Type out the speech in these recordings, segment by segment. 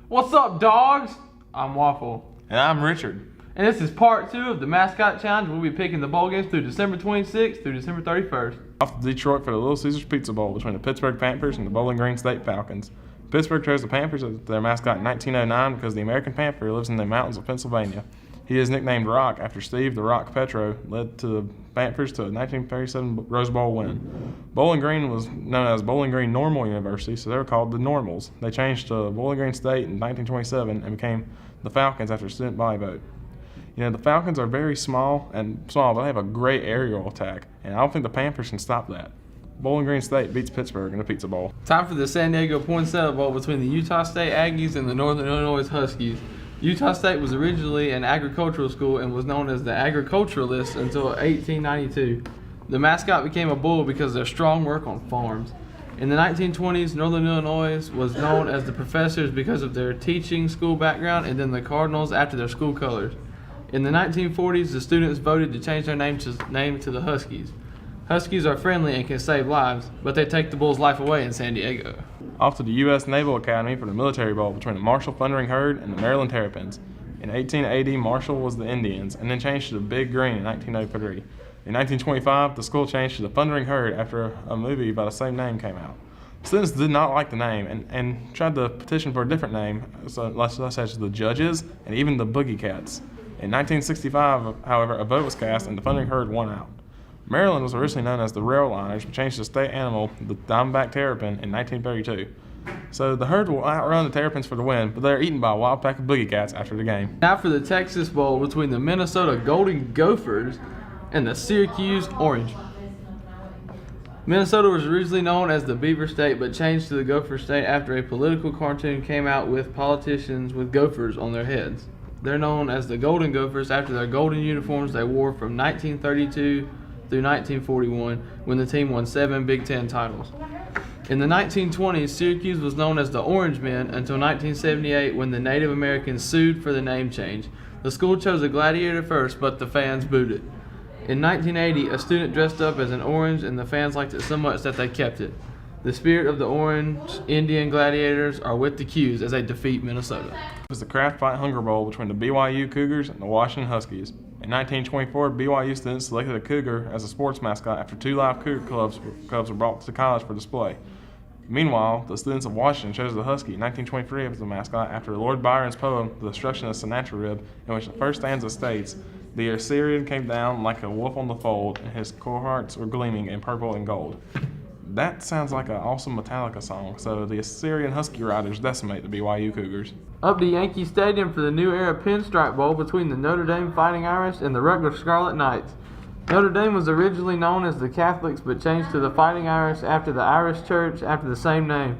What's up, dogs? I'm Waffle. And I'm Richard. And this is part 2 of the Mascot Challenge. We'll be picking the bowl games through December 26th through December 31st. Off to Detroit for the Little Caesars Pizza Bowl between the Pittsburgh Panthers and the Bowling Green State Falcons. Pittsburgh chose the Panthers as their mascot in 1909 because the American Panther lives in the mountains of Pennsylvania. He is nicknamed Rock after Steve the Rock Petro led to the Panthers to a 1937 Rose Bowl win. Bowling Green was known as Bowling Green Normal University, so they were called the Normals. They changed to Bowling Green State in 1927 and became the Falcons after a student body vote. You know, the Falcons are very small, but they have a great aerial attack, and I don't think the Panthers can stop that. Bowling Green State beats Pittsburgh in the Pizza Bowl. Time for the San Diego Poinsettia Bowl between the Utah State Aggies and the Northern Illinois Huskies. Utah State was originally an agricultural school and was known as the Agriculturalists until 1892. The mascot became a bull because of their strong work on farms. In the 1920s, Northern Illinois was known as the Professors because of their teaching school background, and then the Cardinals after their school colors. In the 1940s, the students voted to change their name to the Huskies. Huskies are friendly and can save lives, but they take the bull's life away in San Diego. Off to the U.S. Naval Academy for the Military Bowl between the Marshall Thundering Herd and the Maryland Terrapins. In 1880, Marshall was the Indians and then changed to the Big Green in 1903. In 1925, the school changed to the Thundering Herd after a movie by the same name came out. Students did not like the name and tried to petition for a different name, such as the Judges and even the Boogie Cats. In 1965, however, a vote was cast and the Thundering Herd won out. Maryland was originally known as the Railliners, but changed the state animal, the Diamondback Terrapin, in 1932. So the Herd will outrun the Terrapins for the win, but they're eaten by a wild pack of Boogie Cats after the game. Now for the Texas Bowl between the Minnesota Golden Gophers and the Syracuse Orange. Minnesota was originally known as the Beaver State, but changed to the Gopher State after a political cartoon came out with politicians with gophers on their heads. They're known as the Golden Gophers after their golden uniforms they wore from 1932 through 1941 when the team won 7 Big Ten titles. In the 1920s, Syracuse was known as the Orange Men until 1978 when the Native Americans sued for the name change. The school chose a gladiator first, but the fans booed it. In 1980, a student dressed up as an orange and the fans liked it so much that they kept it. The spirit of the Orange Indian Gladiators are with the Qs as they defeat Minnesota. It was the Kraft Fight Hunger Bowl between the BYU Cougars and the Washington Huskies. In 1924, BYU students selected a cougar as a sports mascot after 2 live cougar cubs were brought to college for display. Meanwhile, the students of Washington chose the husky in 1923 as the mascot after Lord Byron's poem, The Destruction of Sennacherib, in which the first stanza states, "The Assyrian came down like a wolf on the fold, and his cohorts were gleaming in purple and gold." That sounds like an awesome Metallica song, so the Assyrian Husky Riders decimate the BYU Cougars. Up to Yankee Stadium for the New Era Pinstripe Bowl between the Notre Dame Fighting Irish and the Rutgers Scarlet Knights. Notre Dame was originally known as the Catholics but changed to the Fighting Irish after the Irish Church after the same name.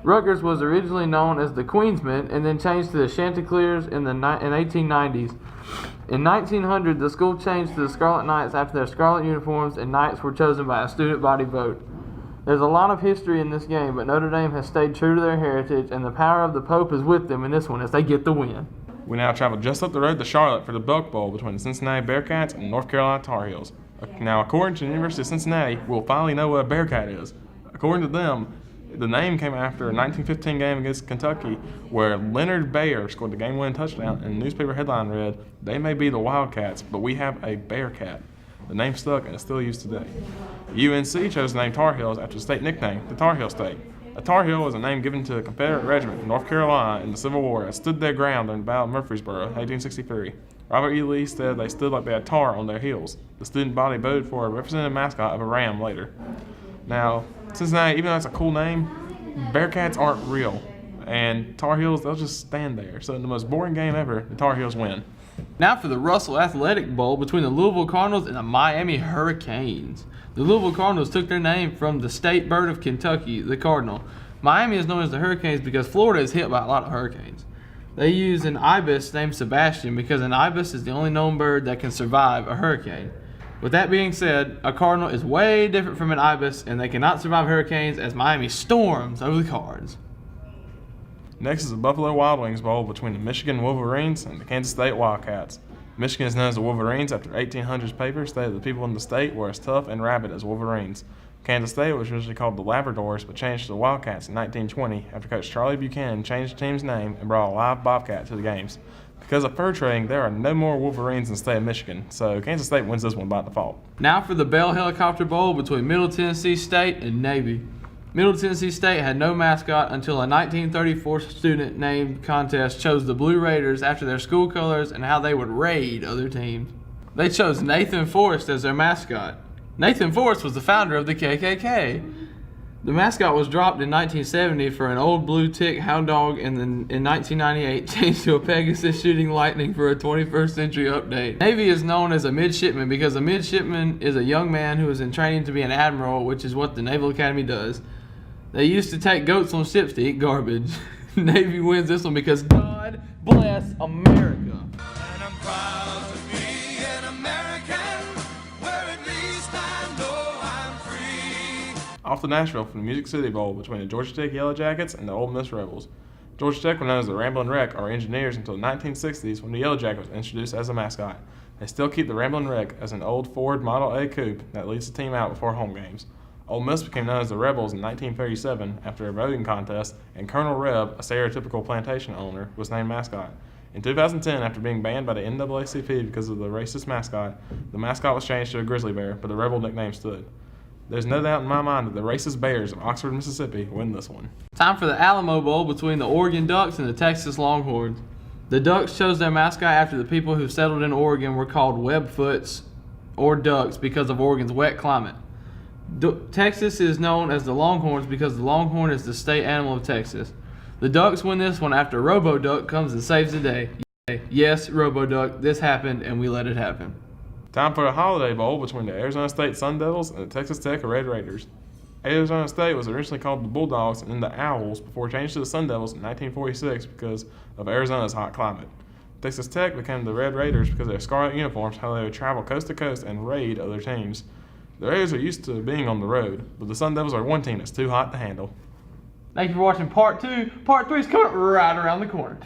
Rutgers was originally known as the Queensmen and then changed to the Chanticleers in the 1890s. In 1900, the school changed to the Scarlet Knights after their scarlet uniforms and Knights were chosen by a student body vote. There's a lot of history in this game, but Notre Dame has stayed true to their heritage, and the power of the Pope is with them in this one as they get the win. We now travel just up the road to Charlotte for the Belk Bowl between the Cincinnati Bearcats and the North Carolina Tar Heels. Now, according to the University of Cincinnati, we'll finally know what a Bearcat is. According to them, the name came after a 1915 game against Kentucky where Leonard Bayer scored the game-winning touchdown, and the newspaper headline read, "They may be the Wildcats, but we have a Bearcat." The name stuck and is still used today. UNC chose the name Tar Heels after the state nickname, the Tar Heel State. A Tar Heel was a name given to a Confederate regiment from North Carolina in the Civil War that stood their ground during the Battle of Murfreesboro in 1863. Robert E. Lee said they stood like they had tar on their heels. The student body voted for a representative mascot of a ram later. Now, Cincinnati, even though that's a cool name, Bearcats aren't real. And Tar Heels, they'll just stand there. So in the most boring game ever, the Tar Heels win. Now for the Russell Athletic Bowl between the Louisville Cardinals and the Miami Hurricanes. The Louisville Cardinals took their name from the state bird of Kentucky, the cardinal. Miami is known as the Hurricanes because Florida is hit by a lot of hurricanes. They use an ibis named Sebastian because an ibis is the only known bird that can survive a hurricane. With that being said, a cardinal is way different from an ibis, and they cannot survive hurricanes as Miami storms over the Cards. Next is the Buffalo Wild Wings Bowl between the Michigan Wolverines and the Kansas State Wildcats. Michigan is known as the Wolverines after 1800s papers stated the people in the state were as tough and rabid as Wolverines. Kansas State was originally called the Labradors, but changed to the Wildcats in 1920 after Coach Charlie Buchanan changed the team's name and brought a live bobcat to the games. Because of fur trading, there are no more Wolverines in the state of Michigan, so Kansas State wins this one by default. Now for the Bell Helicopter Bowl between Middle Tennessee State and Navy. Middle Tennessee State had no mascot until a 1934 student named contest chose the Blue Raiders after their school colors and how they would raid other teams. They chose Nathan Forrest as their mascot. Nathan Forrest was the founder of the KKK. The mascot was dropped in 1970 for an old blue tick hound dog and then in 1998 changed to a Pegasus shooting lightning for a 21st century update. Navy is known as a midshipman because a midshipman is a young man who is in training to be an admiral, which is what the Naval Academy does. They used to take goats on ships to eat garbage. Navy wins this one because God bless America. And I'm proud to be an American, where at least I know I'm free. Off to Nashville for the Music City Bowl between the Georgia Tech Yellow Jackets and the Ole Miss Rebels. Georgia Tech were known as the Ramblin' Wreck or Engineers until the 1960s when the Yellow Jacket was introduced as a mascot. They still keep the Ramblin' Wreck as an old Ford Model A coupe that leads the team out before home games. Ole Miss became known as the Rebels in 1937 after a voting contest, and Colonel Reb, a stereotypical plantation owner, was named mascot. In 2010, after being banned by the NAACP because of the racist mascot, the mascot was changed to a grizzly bear, but the Rebel nickname stood. There's no doubt in my mind that the racist Bears of Oxford, Mississippi win this one. Time for the Alamo Bowl between the Oregon Ducks and the Texas Longhorns. The Ducks chose their mascot after the people who settled in Oregon were called webfoots or ducks because of Oregon's wet climate. Texas is known as the Longhorns because the Longhorn is the state animal of Texas. The Ducks win this one after Robo-Duck comes and saves the day. Yes, Robo-Duck, this happened and we let it happen. Time for a Holiday Bowl between the Arizona State Sun Devils and the Texas Tech Red Raiders. Arizona State was originally called the Bulldogs and then the Owls before changed to the Sun Devils in 1946 because of Arizona's hot climate. Texas Tech became the Red Raiders because of their scarlet uniforms, how they would travel coast to coast and raid other teams. The Raiders are used to being on the road, but the Sun Devils are one team that's too hot to handle. Thank you for watching part 2. Part 3 is coming right around the corner.